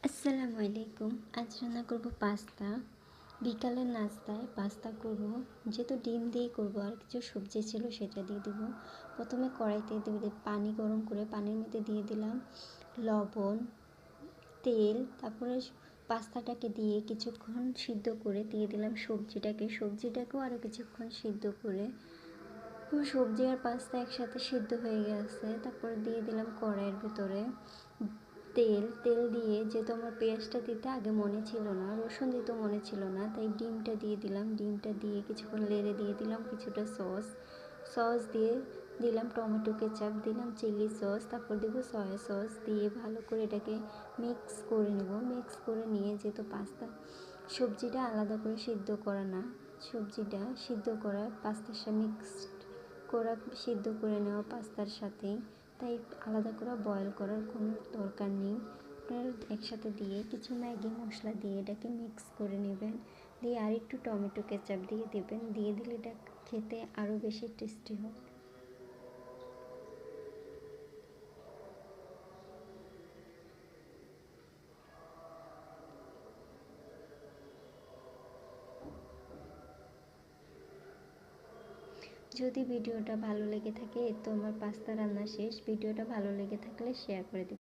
আসসালামু আলাইকুম। আজ রান্না করব পাস্তা। বিকালের নাস্তায় পাস্তা করব। যেহেতু ডিম দিয়েই করব, আর কিছু সবজি ছিল সেটা দিয়ে দেব। প্রথমে কড়াইতে দিয়ে পানি গরম করে পানির মধ্যে দিয়ে দিলাম লবণ, তেল, তারপরে পাস্তাটাকে দিয়ে কিছুক্ষণ সিদ্ধ করে দিয়ে দিলাম সবজিটাকেও আরও কিছুক্ষণ সিদ্ধ করে। সবজি আর পাস্তা একসাথে সিদ্ধ হয়ে গেছে। তারপরে দিয়ে দিলাম কড়াইয়ের ভিতরে তেল দিয়ে, যেহেতু আমার পেঁয়াজটা দিতে আগে মনে ছিল না, রসুন দিতে মনে ছিল না, তাই ডিমটা দিয়ে দিলাম। ডিমটা দিয়ে কিছুক্ষণ নেড়ে দিয়ে দিলাম কিছুটা সস দিয়ে দিলাম টমেটো কেচাপ, দিলাম চিলি সস, তারপর দেবো সয়া সস দিয়ে ভালো করে এটাকে মিক্স করে নেব। মিক্স করে নিয়ে, যেহেতু সবজিটা আলাদা করে সিদ্ধ করা না, সবজিটা সিদ্ধ করা পাস্তার সাথে সিদ্ধ করে নেওয়া পাস্তার সাথেই, তাই আলাদা করে বয়েল করার কোনো দরকার নেই। আপনারা একসাথে দিয়ে কিছু ম্যাগি মশলা দিয়ে এটাকে মিক্স করে নেবেন। দিয়ে আর একটু টমেটো কেচাপ দিয়ে দেবেন। দিয়ে দিলে এটা খেতে আরও বেশি টেস্টি হয়। যদি ভিডিওটা ভালো লেগে থাকে, তো আমার পাস্তা রান্না শেষ। ভিডিওটা ভালো লেগে থাকলে শেয়ার করে দেবেন।